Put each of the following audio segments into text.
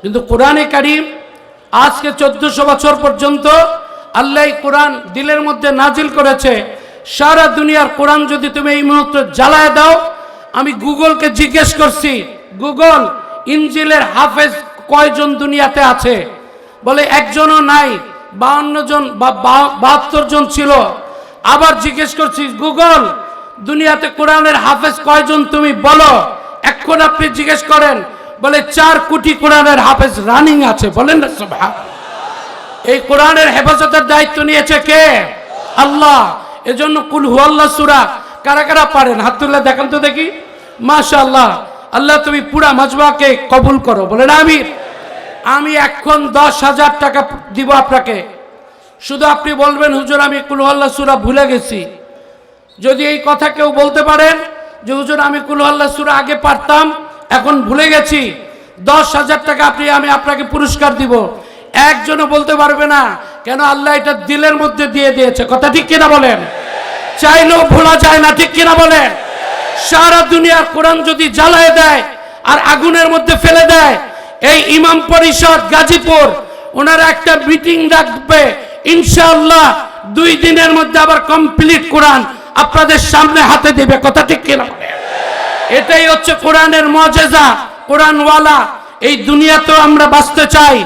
কিন্তু কোরআনে কারীম আজকে 1400 বছর পর্যন্ত আল্লাহ কোরআন দিলের মধ্যে নাজিল করেছে। সারা দুনিয়ার কোরআন যদি তুমি এই মুহূর্তে জ্বালায় দাও, আমি গুগলকে জিজ্ঞেস করছি, গুগল ইনজিলের হাফেজ কয়জন দুনিয়াতে আছে? বলে একজনও নাই, 52 জন বা 72 জন ছিল। আবার জিজ্ঞেস করছি, গুগল দুনিয়াতে কোরআনের হাফেজ কয়জন তুমি বলো। এখন আপনি জিজ্ঞেস করেন, বলে 4 কোটি কোরআনের হাফেজ রানিং আছে। বলেন না সুবহানাল্লাহ। এই কোরআনের হেফাজতের দায়িত্ব নিয়েছে কে? আল্লাহ। এজন্য কুল হুয়াল্লাহ সূরা কারা কারা পারেন হাত তুলে দেখান তো দেখি। মাশাআল্লাহ। আল্লাহ তুমি পুরা মাজমাকে কবুল করো। বলেন আমিন। আমি এখন 10,000 টাকা দিব আপনাকে, শুধু আপনি বলবেন হুজুর আমি কুল হুয়াল্লাহ সূরা ভুলে গেছি। যদি এই কথা কেউ বলতে পারেন যে হুজুর আমি কুল হুয়াল্লাহ সূরা আগে পারতাম এখন ভুলে গেছি, 10,000 টাকা আমি আপনাকে পুরস্কার দিব। একজনও বলতে পারবে না, কেন? আল্লাহ এটা দিলের মধ্যে দিয়ে দিয়েছে। কথা ঠিক কিনা বলেন? চাইলেও ভোলা যায় না, ঠিক কিনা বলেন? সারা দুনিয়ার কোরআন যদি জ্বালায় দেয় আর আগুনের মধ্যে ফেলে দেয়, এই ইমাম পরিষদ গাজীপুর ওনারা একটা মিটিং রাখবে, ইনশাআল্লাহ 2 দিনের মধ্যে আবার কমপ্লিট কোরআন আপনাদের সামনে হাতে দেবে। কথা ঠিক কিনা বলেন? এটাই হচ্ছে কোরআনের মুজিজা। কোরআনওয়ালা এই দুনিয়াতেও আমরা বাঁচতে চাই।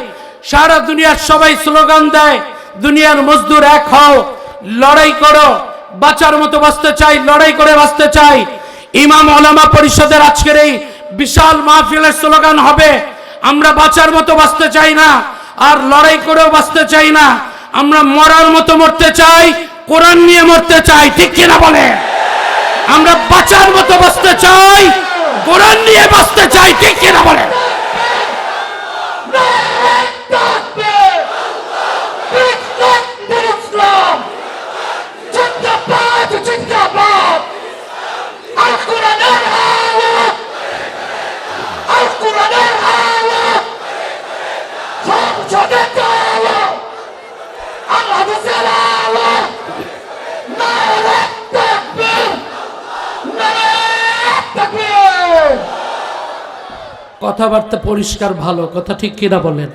সারা দুনিয়ার সবাই স্লোগান দেয়, দুনিয়ার মজদুর এক হও, লড়াই করো, বাঁচার মতো বাঁচতে চাই, লড়াই করে বাঁচতে চাই। ইমাম ওলামা পরিষদের আজকের এই বিশাল মাহফিলের স্লোগান হবে, আমরা বাঁচার মতো বাঁচতে চাই না, আর লড়াই করেও বাঁচতে চাই না, আমরা মরার মতো মরতে চাই, কোরআন নিয়ে মরতে চাই। ঠিক কিনা বলে? আমরা বাঁচার মতো বাঁচতে চাই, কোরআন নিয়ে বাঁচতে চাই। ঠিক কিনা বলে? কথাবার্তা পরিষ্কার ভালো। কথা ঠিক কিনা বলেন?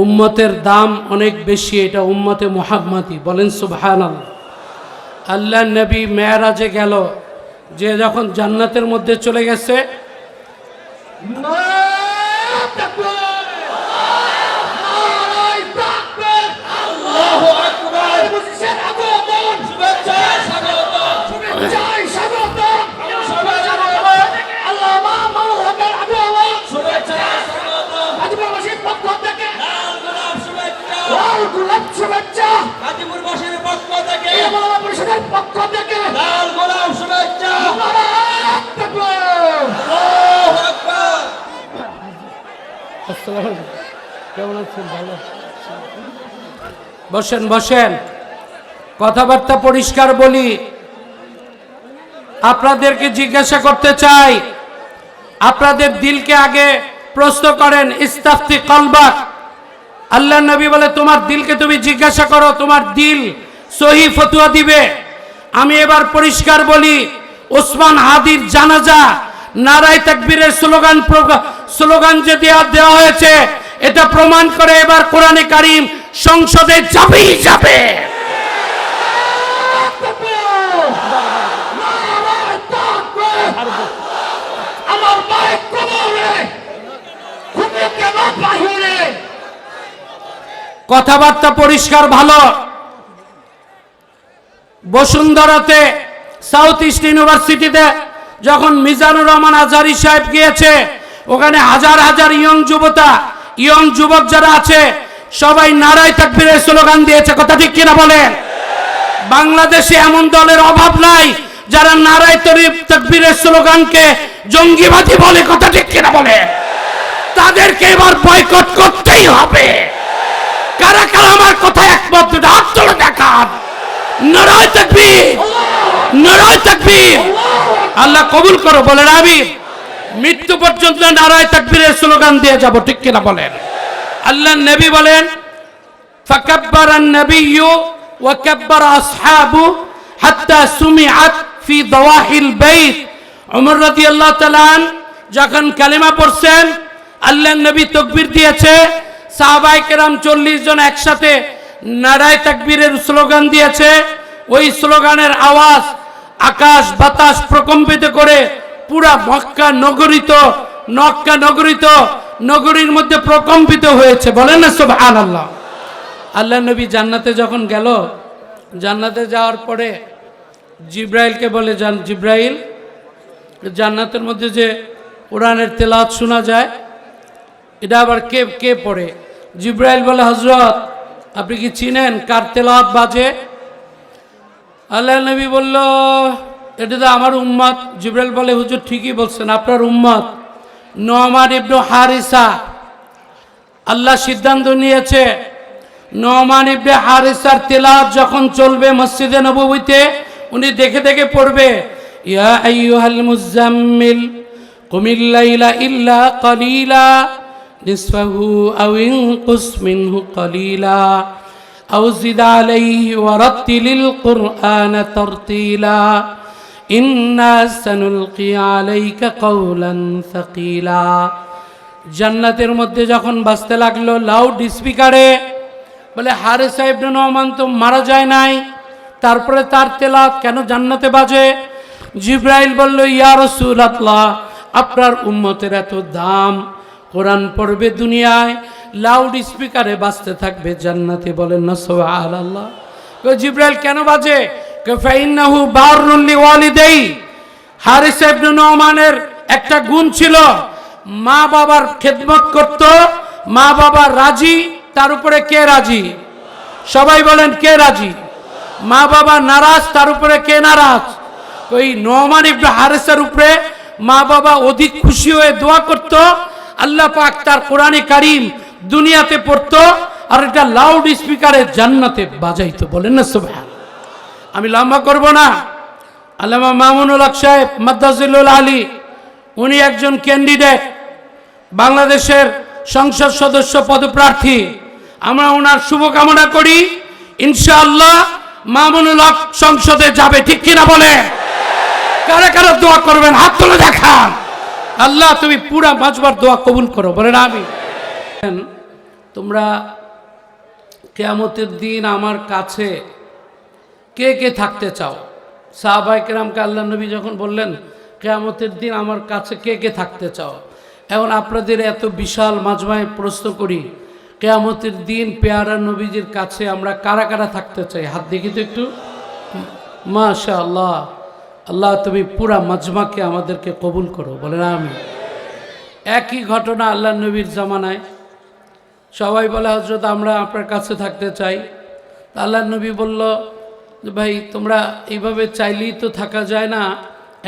উম্মতের দাম অনেক বেশি, এটা উম্মতে মুহাম্মাদি। বলেন সুবহানাল্লাহ। আল্লাহ নবী মেরাজে গেল, যে যখন জান্নাতের মধ্যে চলে গেছে, বসেন বসেন, কথাবার্তা পরিষ্কার বলি। আপনাদেরকে জিজ্ঞাসা করতে চাই, আপনাদের দিলকে আগে প্রশ্ন করেন, ইস্তাফতি কলবাক। আল্লাহ নবী বলে তোমার দিলকে তুমি জিজ্ঞাসা করো, তোমার দিল সহি ফতোয়া দিবে। আমি এবার পরিষ্কার বলি, ওসমান হাদির জানাজা নারায়ে তাকবীরের স্লোগান যে দেওয়া হয়েছে, এটা প্রমাণ করে এবার কোরআনে কারীম সংসদে যাবেই যাবে। কথাবার্তা পরিষ্কার ভালো। বসুন্ধরাতে সাউথ ইস্ট ইউনিভার্সিটিতে যখন মিজানুর রহমান আজহারি সাহেব গিয়েছে, ওখানে হাজার হাজার ইয়ং যুবক যারা আছে সবাই নারায়ে তাকবীরের স্লোগান দিয়েছে। কথা ঠিক কিনা বলেন? বাংলাদেশে এমন দলের অভাব নাই যারা নারায়ে তাকবীরের স্লোগানকে জঙ্গিবাদী বলে। কথা ঠিক কিনা বলে? তাদেরকে এবার বয়কট করতেই হবে। কারা কারা আমার কথা একমত হাত তুলে দেখান। নারায়ে তাকবীর, নারায়ে তাকবীর। আল্লাহ কবুল করো। বলেন আমিন। মৃত্যু পর্যন্ত নারায়ে তাকবীরের স্লোগান দিয়ে যাব। ঠিক কিনা বলেন? আল্লাহ নবী বলেন, ফাকাব্বারান নাবিয়্যু ওয়া কাব্বারা আসহাবু হাত্তা সুমিআত ফি দাওয়াহিল বাইত। ওমর রাদিয়াল্লাহু তাআলা যখন কালেমা পড়ছেন, আল্লাহ নবী তাকবীর দিয়েছে, সাহাবায়ে কেরাম 40 জন একসাথে নারায়ে তাকবীরের স্লোগান দিয়েছে। ওই স্লোগানের আওয়াজ আকাশ বাতাস প্রকম্পিত করে পুরা মক্কা নগরীর মধ্যে প্রকম্পিত হয়েছে। বলেন না সুবহানাল্লাহ। আল্লাহ নবী জান্নাতে যখন গেল, জান্নাতে যাওয়ার পরে জিব্রাইলকে বলে, জিব্রাইল, জান্নাতের মধ্যে যে কোরআনের তেলাওয়াত শোনা যায়, এটা আবার কে পড়ে? জিব্রাইল বলে, হযরত আপনি কি চিনেন কার তেলাওয়াত বাজে? আল্লাহ নবী বলল, এটা তো আমার উম্মত। জিব্রাইল বলে, হুজুর ঠিকই বলছেন, আপনার উম্মত নুমান ইবনে হারিসা। আল্লাহ সিদ্ধান্ত নিয়েছে নুমান ইবনে হারিসার তেলাওয়াত যখন চলবে মসজিদে নববীতে, উনি দেখে দেখে পড়বে, ইয়া আইয়ুহাল মুজাম্মিল কুমিল লাইলা ইল্লা কালিলা নিসফাহু আও ইনকুস মিনহু কালিলা আও জিদ আলাইহি ওয়ারাত্তিলিল কুরআনা তারতিলা ইন্না সানুলকি আলাইকা কাওলান সাকিলা। জান্নাতের মধ্যে যখন বাজতে লাগলো লাউড স্পিকারে, বলে হারিসা ইবনে নুমান তো মারা যায় নাই, তারপরে তার তেলাওয়াত কেন জান্নাতে বাজে? জিব্রাইল বলল, ইয়া রাসূলুল্লাহ, আপনার উম্মতের এত দাম, কোরআন পড়বে দুনিয়ায়, লাউড স্পিকারে বাজতে থাকবে জান্নাতে। বলেন না সুবহানাল্লাহ। জিব্রাইল কেন বাজে? ফাইন্নাহু বাররুল লিওয়ালিদাই। হারিসা ইবনে নুমানের একটা গুণ ছিল, মা বাবার খেদমত করত, মা বাবা রাজি, তার উপরে কে রাজি? সবাই বলেন কে রাজি? মা বাবা নারাজ, তার উপরে কে নারাজ? ওই নুমান ইবনে হারিসার উপরে মা বাবা অধিক খুশি হয়ে দোয়া করত, আল্লাহ পাক তার কোরআনে কারীম দুনিয়াতে পড়তো আর এটা লাউড স্পিকারে জান্নাতে বাজাইতো। বলেন না সুবহান। আমি লম্বা করব না। আল্লামা মামুনুল হক সাহেব মাদ্দাজিলুল আলী, উনি একজন ক্যান্ডিডেট, বাংলাদেশের সংসদ সদস্য পদপ্রার্থী। আমরা ওনার শুভকামনা করি, ইনশাআল্লাহ মামুনুল হক সংসদে যাবে। ঠিক কিনা বলে? কারা কারা দোয়া করবেন হাত তুলে দেখান। আল্লাহ তুমি পুরা মাজবার দোয়া কবুল করো। বলেন আমিন। তোমরা কিয়ামতের দিন আমার কাছে কে কে থাকতে চাও? সাহাবায়ে কেরামকে আল্লাহ নবী যখন বললেন কিয়ামতের দিন আমার কাছে কে কে থাকতে চাও, এখন আপনাদের এত বিশাল মাজমায় প্রশ্ন করি, কিয়ামতের দিন পেয়ারা নবীজির কাছে আমরা কারা কারা থাকতে চাই? হাত দেখি তো একটু। মাশাআল্লাহ। আল্লাহ তুমি পুরা মাজমাকে আমাদেরকে কবুল করো। বলেন আমিন। একই ঘটনা আল্লাহ নবীর জামানায়, সবাই বলে হযরত আমরা আপনার কাছে থাকতে চাই। আল্লাহ নবী বলল, ভাই তোমরা এইভাবে চাইলেই তো থাকা যায় না,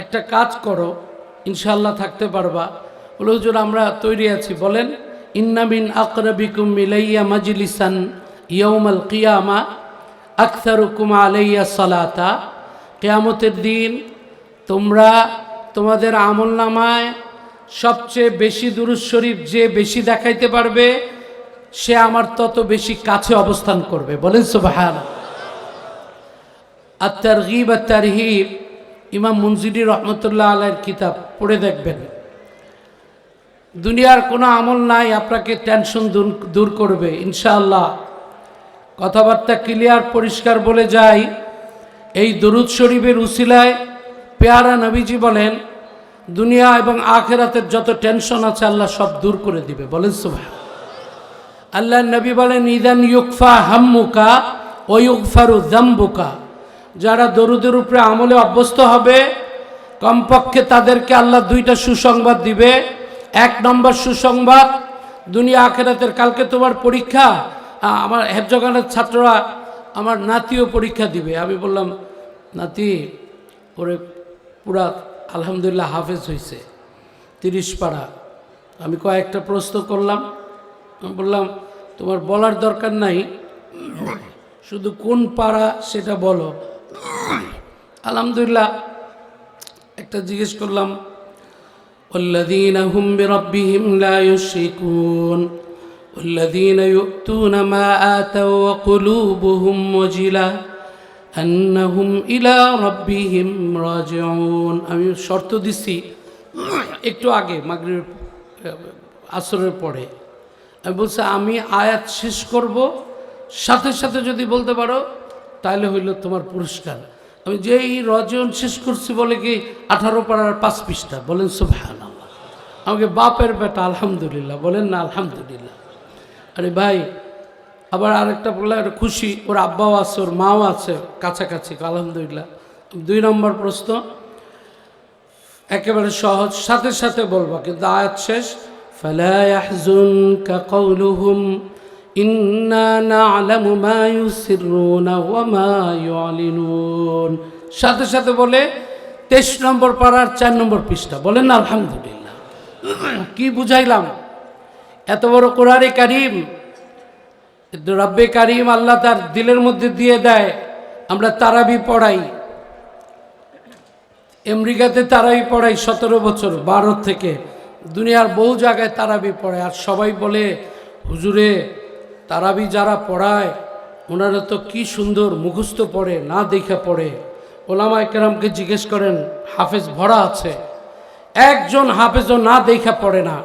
একটা কাজ করো, ইনশাআল্লাহ থাকতে পারবা। বলে হুজুর আমরা তৈরি আছি। বলেন, ইন্না মিন আকরাবিকুম ইলাইয়া মাজলিসান ইয়াউমাল কিয়ামা আকসারুকুম আলাইয়া সালাতা। কিয়ামতের দিন তোমরা তোমাদের আমলনামায় সবচেয়ে বেশি দুরূদ শরীফ যে বেশি দেখাইতে পারবে সে আমার তত বেশি কাছে অবস্থান করবে। বলেন সুবহানাল্লাহ। আত-তারগীব আত-তারহীব, ইমাম মুনজিরি রহমতুল্লাহ আলাইহির কিতাব পড়ে দেখবেন। দুনিয়ার কোনো আমল নাই আপনাকে টেনশন দূর করবে ইনশাআল্লাহ। কথাবার্তা ক্লিয়ার পরিষ্কার বলে যাই, এই দরুদ শরীফের উসিলায় পেয়ারা নবীজি বলেন দুনিয়া এবং আখিরাতের যত টেনশন আছে আল্লাহ সব দূর করে দিবে। বলেন সুবহান। আল্লাহ নবী বলেন, ইদান ইউকফা হাম্মুকা ওয়া ইউগফারু যামবুকা। যারা দরুদের উপরে আমলে অভ্যস্ত হবে কমপক্ষে তাদেরকে আল্লাহ দুইটা সুসংবাদ দিবে। এক নম্বর সুসংবাদ, দুনিয়া আখিরাতের কালকে তোমার পরীক্ষা। আমার হেফজখানার ছাত্ররা আমার নাতিও পরীক্ষা দিবে। আমি বললাম, নাতি পরে পুরা আলহামদুলিল্লাহ হাফেজ হয়েছে 30 পারা। আমি কয়েকটা প্রশ্ন করলাম, আমি বললাম তোমার বলার দরকার নাই, শুধু কোন পারা সেটা বলো। আলহামদুলিল্লাহ। একটা জিজ্ঞেস করলাম, ওয়াল্লাযীনা হুম বিরাব্বিহিম লা ইউশরিকুন ওয়াল্লাযীনা ইউতুনা মা আতাও ওয়া কুলুবুহুম ওয়াজিলা আন্নাহুম ইলা রাব্বিহিম রাজিউন। আমি শর্ত দিছি একটু আগে মাগরিব আসরের পরে। আমি বলছি আমি আয়াত শেষ করব, সাথে সাথে যদি বলতে পারো তাহলে হইল তোমার পুরস্কার। আমি যেই রজন শেষ করছি বলে কি 18 পারার 5 পৃষ্ঠা। বলেন সুবহানাল্লাহ। আমাকে বাপের বেটা আলহামদুলিল্লাহ বলেন না আলহামদুলিল্লাহ। আরে ভাই আবার আরেকটা বললে খুশি, ওর আব্বাও আছে ওর মাও আছে কাছাকাছি, আলহামদুলিল্লাহ। 2 নম্বর প্রশ্ন একেবারে সহজ, সাথে সাথে বলবো কিন্তু আয়াত শেষ। ফালা ইয়াহজুনকা কওলুহুম ইন্না না'লামু মা ইউসিররুনা ওয়া মা ইউ'লিনুন। সাথে সাথে বলে 23 নম্বর পারার 4 নম্বর পৃষ্ঠা। বলেন না আলহামদুলিল্লাহ। কি বুঝাইলাম? এত বড় কোরআনে কারীম রব্বে কারীম আল্লাহ তার দিলের মধ্যে দিয়ে দেয়। আমরা তারাবি পড়াই, আমেরিকাতে তারাবি পড়াই 17 বছর 12 থেকে, দুনিয়ার বহু জায়গায় তারাবি পড়ায়। আর সবাই বলে হুজুরে তারাবি যারা পড়ায় ওনারা তো কি সুন্দর মুখস্থ পড়ে, না দেখা পড়ে। ওলামায়ে কেরামকে জিজ্ঞেস করেন, হাফেজ ভরা আছে, একজন হাফেজও না দেখা পড়ে না।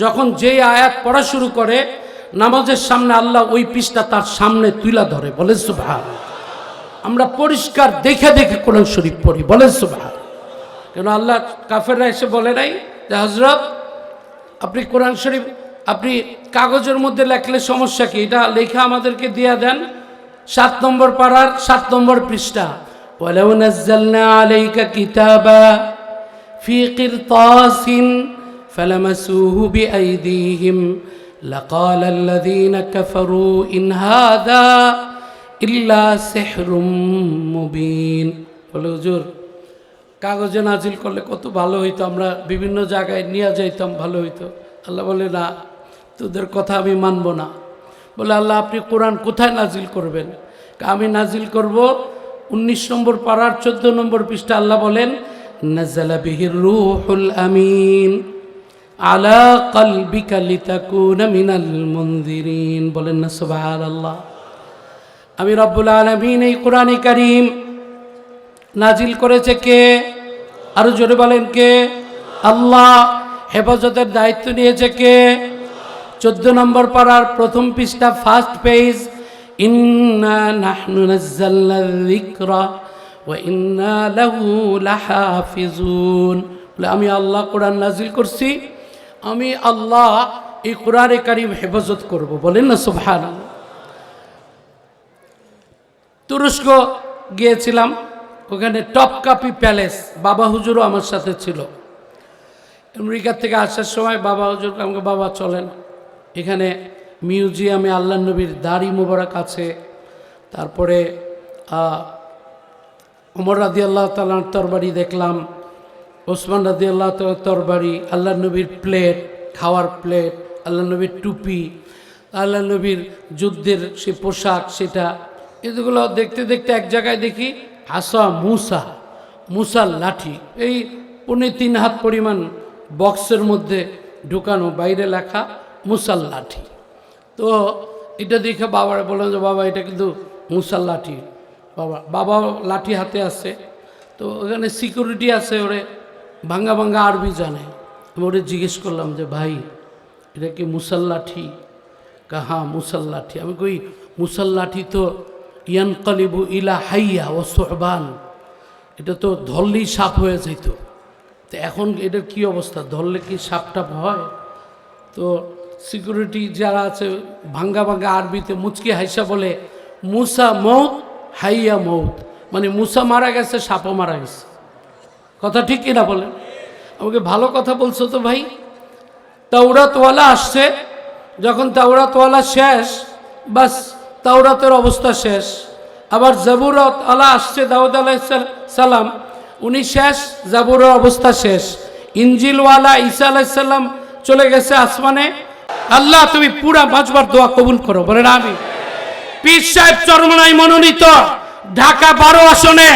যখন যেই আয়াত পড়া শুরু করে নামাজের সামনে আল্লাহ ওই পৃষ্ঠা তার সামনে তুলা ধরে। বলেন সুবহানাল্লাহ। আমরা পরিষ্কার দেখে দেখে কোরআন শরীফ পড়ি। বলেন সুবহানাল্লাহ। কেন আল্লাহ কাফেররা এসে বলে নাই যে হযরত আপনি কোরআন শরীফ আপনি কাগজের মধ্যে লেখলে সমস্যা কি, এটা লেখা আমাদেরকে দিয়ে দেন। 7 নম্বর পারার 7 নম্বর পৃষ্ঠা। ওয়ালাউ নাযালনা আলাইকা কিতাবা ফি কিরতাসিন ফালামাসুহু বিআইদিহিম লাকালা আল্লাযীনা কাফারু ইন হাযা ইল্লা সিহরুম মুবিন। বলে হুজুর কাগজে নাজিল করলে কত ভালো হইতো, আমরা বিভিন্ন জায়গায় নিয়ে যাইতাম, ভালো হইতো। আল্লাহ বলে না, তোদের কথা আমি মানব না। বলে আল্লাহ আপনি কোরআন কোথায় নাজিল করবেন? আমি নাজিল করব 19 নম্বর পারার 14 নম্বর পৃষ্ঠা। আল্লাহ বলেন নাযালা বিহির রূহুল আমিন আলা কলবিকা লিতাকুনা মিনাল মুনযিরিন। বলেন না সুবহানাল্লাহ। আমি রব্বুল আলামিন এই কোরআনে কারীম নাজিল করেছে কে? আরো জোরে বলেন কে? আল্লাহ। হেফাজতের দায়িত্ব নিয়েছে কে? 14 নম্বর পারার প্রথম পৃষ্ঠা, ফার্স্ট পেজ। ইন্না নাহনু নাযালনা যিকরা ওয়া ইন্না লাহু লাহাফিজুন। বলে আমি আল্লাহ কোরআন নাজিল করছি, আমি আল্লাহ এই কোরআনে কারীম হেফাজত করব। বলেন না সুবহানাল্লাহ। তুরস্ক গিয়েছিলাম, ওখানে টপকাপি প্যালেস, বাবা হুজুরও আমার সাথে ছিল। আমেরিকা থেকে আসার সময় বাবা হুজুরকে আমাকে বাবা চলেন, এখানে মিউজিয়ামে আল্লাহ নবীর দাড়ি মোবারক আছে, তারপরে ওমর রাদিয়াল্লাহু তাআলার তরবারি দেখলাম, ওসমান রাদিয়াল্লাহু তাআলার তরবারি, আল্লাহ নবীর প্লেট, খাওয়ার প্লেট, আল্লাহ নবীর টুপি, আল্লাহ নবীর যুদ্ধের সে পোশাক, সেটা এগুলো দেখতে দেখতে এক জায়গায় দেখি আসা মুসার লাঠি, এই 3.5 হাত পরিমাণ বক্সের মধ্যে ঢুকানো, বাইরে লেখা মুসার লাঠি। তো এটা দেখে বাবারে বললাম যে বাবা এটা কিন্তু মুসার লাঠি। বাবা লাঠি হাতে আছে, তো ওখানে সিকিউরিটি আছে, ওরে ভাঙ্গা ভাঙ্গা আরবি জানে। আমি ওরে জিজ্ঞেস করলাম যে ভাই এটা কি মুসার লাঠি? হ্যাঁ মুসার লাঠি। আমি কই মুসার লাঠি তো ইয়ানকালিবু ইলা হাইয়া ও সুহবান, এটা তো ধরলেই সাপ হয়ে যেত, তো এখন এটার কি অবস্থা, ধরলে কি সাপ টাপ হয়? তো সিকিউরিটি যারা আছে ভাঙ্গা ভাঙ্গা আরবিতে মুচকি হাইসা বলে মুসা মৌত হাইয়া মৌত, মানে মুসা মারা গেছে, সাপও মারা গেছে। কথা ঠিক কিনা বলেন? আমাকে ভালো কথা বলছো তো ভাই। তাওরাতওয়ালা আসছে, যখন তাওরাতওয়ালা শেষ, বাস তাওরাতের অবস্থা শেষ। আবার জাবুরত আলা আসছে, দাউদ আলাইহিস সালাম, উনি শেষ, জাবুরের অবস্থা শেষ। ইনজিলওয়ালা ঈসা আলাইহিস সালাম চলে গেছে আসমানে। আল্লাহ তুমি পুরা বাঁচবার দোয়া কবুল করো, বলেন আমিন। পীর সাহেব চরমনাই মনোনীত ঢাকা 12 আসনে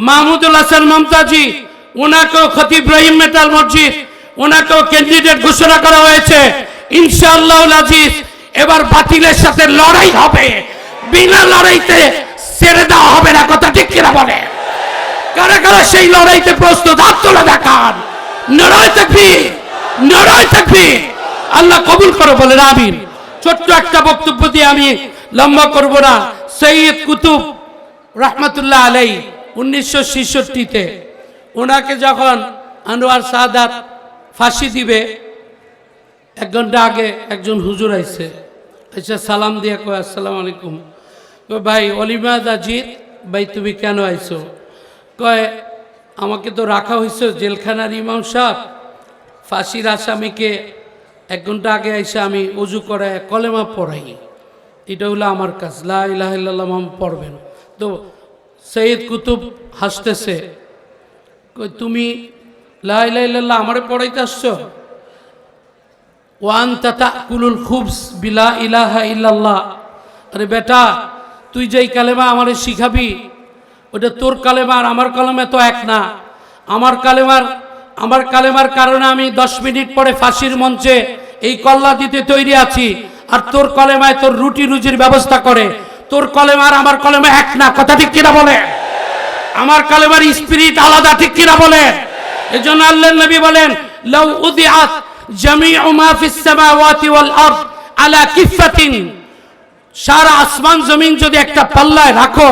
মাহমুদুল হাসান মমতাজি, ওনাকেও খতিব ইব্রাহিম মেটাল মসজিদ, ওনাকেও ক্যান্ডিডেট ঘোষণা করা হয়েছে। ইনশাআল্লাহুল আজিজ এবার বাতিলের সাথে লড়াই হবে, বিনা লড়াইতে ছেড়ে দেওয়া হবে না। কথা ঠিক কিনা বলে? কারা কারা সেই লড়াইতে প্রস্তুত? হাত তুলে দেখান। নারায়ে তাকবীর, নারায়ে তাকবীর, আল্লাহ কবুল করো, বলেন আমিন। ছোট্ট একটা বক্তব্য দিয়ে আমি লম্বা করব না। সৈয়দ কুতুব রহমতুল্লাহ আলাই 1966-তে ওনাকে যখন আনোয়ার সাদাত ফাঁসি দিবে, 1 ঘন্টা আগে একজন হুজুর আইছে, আচ্ছা সালাম দিয়ে কয় আসসালামু আলাইকুম। কয় ভাই অলিমা দাজিদ ভাই তুমি কেন আইছো? কয় আমাকে তো রাখা হয়েছে জেলখানার ইমাম সাহেব, ফাঁসির আসামিকে 1 ঘন্টা আগে আইসা আমি উজু করে কলেমা পড়াই, এটা হলো আমার কাজ, লা ইলাহা ইল্লাল্লাহ পড়বেন। তো সৈয়দ কুতুব হাসতেছে, কই তুমি লা ইলাহা ইল্লাল্লাহ আমারে পড়াইতে আসছো? ওয়ান তাতাকুলুল খুবস বিলা ইলাহা ইল্লাল্লাহ। আরে বেটা তুই যেই কালেমা আমারে শিখাবি ওটা তোর কালেমা আর আমার কালেমা তো এক না। আমার কালেমার কারণে আমি 10 মিনিট পরে ফাঁসির মঞ্চে এই কল্লা দিতে তৈরি আছি, আর তোর কলেমায় তোর রুটি রুজির ব্যবস্থা করে। তোর কলেমা আর আমার কলেমা এক না, কথা ঠিক কিনা বলে? আমার কালেমার স্পিরিট আলাদা, ঠিক কিনা বলে? এজন্য আল্লাহর নবী বলেন লাউ উদিআত জামিউ মা ফিস সামাওয়াতি ওয়াল আরদ আলা কিফাতিন, সারা আসমান জমিন যদি একটা পাল্লায় রাখো,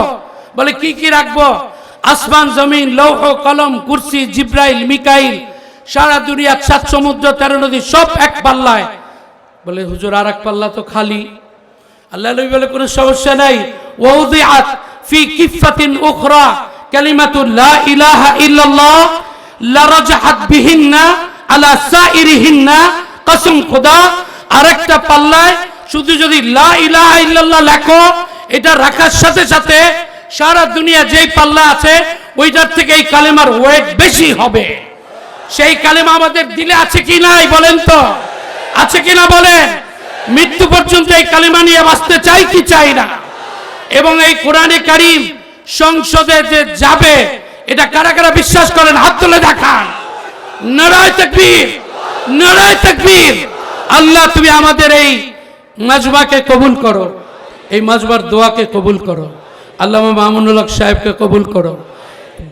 বলে কি কি রাখবো? আসমান জমিন, লৌহ কলম, কুরসি, জিব্রাইল, মিকাইল, সারা দুনিয়া 7 সমুদ্র 13 নদী সব এক পাল্লায়। বলে হুজুর আর এক পাল্লা তো খালি। আল্লাহ নবী বলে কোনো সমস্যা নাই, ওয়াউদিআত ফি কিফাতিন উখরা কালিমাতু লা ইলাহা ইল্লাল্লাহ লারাজাহাত বিহিন্না আলা সাইরিহিন্না, কসম খোদা আরেকটা পাল্লায় শুধু যদি লা ইলাহা ইল্লাল্লাহ লেখো, এটা রাখার সাথে সাথে সারা দুনিয়া যেই পাল্লা আছে ওইটার থেকে এই কালেমার ওয়েট বেশি হবে। সেই কালেমা আমাদের দিলে আছে কি নাই বলেন তো? আছে কিনা বলেন? মৃত্যু পর্যন্ত এই কালেমা নিয়ে বাঁচতে চাই কি চাই না? এবং এই কোরআনে কারীম সংসদে যে যাবে, এটা কারা কারা বিশ্বাস করেন? হাত তুলে দেখান। নারায়ে তাকবীর, নারায়ে তাকবীর। আল্লাহ তুমি আমাদের এই মাজমাকে কবুল করো, এই মাজমার দোয়াকে কবুল করো। আল্লামা মামুনুল হক সাহেবকে কবুল করো,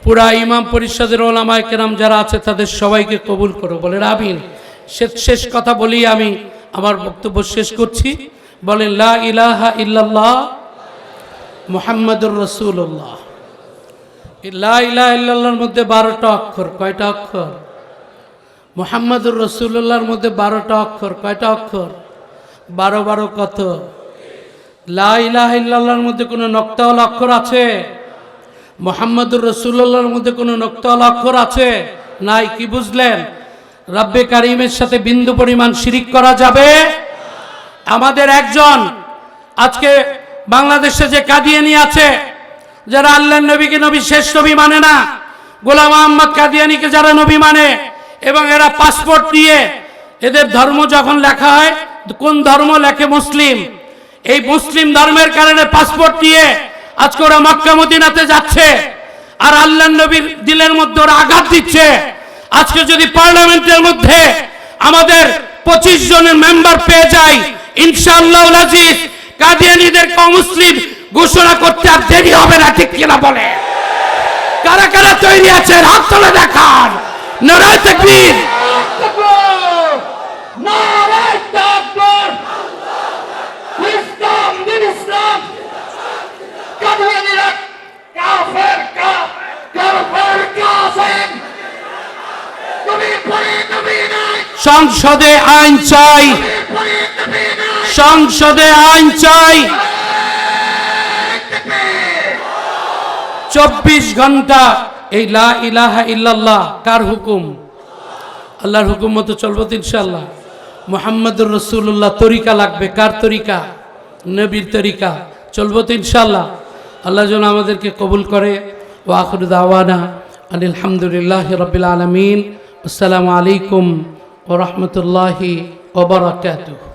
পুরা ইমাম পরিষদের ওলামায়ে কেরাম যারা আছে তাদের সবাইকে কবুল করো, বলেন আমিন। শেষ কথা বলি আমি আমার বক্তব্য শেষ করছি। বলেন লা ইলাহা ইল্লাল্লাহ মুহাম্মাদুর রাসূলুল্লাহ। লা ইলাহা ইল্লাল্লাহর মধ্যে 12টা অক্ষর। কয়টা অক্ষর? মুহাম্মাদুর রাসূলুল্লাহর মধ্যে 12টা অক্ষর। কয়টা অক্ষর? 12 কত? লা ইলাহা ইল্লাল্লাহর মধ্যে কোনো নক্তাওয়ালা অক্ষর আছে? মুহাম্মাদুর রাসূলুল্লাহর মধ্যে কোনো নক্তাওয়ালা অক্ষর আছে? নাই। কি বুঝলেন? রব্বে কারীমের সাথে বিন্দু পরিমাণ শিরিক করা যাবে? আমাদের একজন আজকে বাংলাদেশে যে কাদিয়ানি আছে, যারা আল্লাহর নবীকে নবী শেষ নবী মানে না, গোলাম আহমদ কাদিয়ানিকে যারা নবী মানে, এবং এরা পাসপোর্ট নিয়ে এদের ধর্ম যখন লেখা হয়, কোন ধর্ম লেখে? মুসলিম। এই মুসলিম ধর্মের কারণে পাসপোর্ট নিয়ে আজকে ওরা মক্কা মদিনাতে যাচ্ছে, আর আল্লাহর নবীর দিলের মধ্যে ওরা আঘাত দিচ্ছে। আজকে যদি পার্লামেন্টের মধ্যে আমাদের 25 জনের মেম্বার পেয়ে যায়, ইনশাআল্লাহ আজিজ কাদিয়ানীদের মুসলিম ঘোষণা করতে আর দেরি হবে না, ঠিক কিনা বলে? কারা কারা তৈরি আছেন হাত তুলে দেখান। নারায়ে তাকবীর, নারায়ে তাকবীর। ইসলাম দিন ইসলাম, কাদিয়ানীরা কাফের, কাফের কাফের। নবী পরে নবী নাই, সংসদে আইন চাই, সংসদে আইন চাই। 24 ঘন্টা এই লা ইলাহা ইল্লাল্লাহ কার হুকুম? আল্লাহর হুকুম মতো চলবো তো ইনশাআল্লাহ। মুহাম্মাদুর রাসূলুল্লাহ তরিকা লাগবে, কার তরিকা? নবীর তরিকা। চলবো তো ইনশাআল্লাহ। আল্লাহ যেন আমাদেরকে কবুল করে। ওয়া আখিরু দাওয়ানা আনিল হামদুলিল্লাহি রাব্বিল আলামিন। আসসালামু আলাইকুম ওয়া রাহমাতুল্লাহি ওয়া বারাকাতুহু।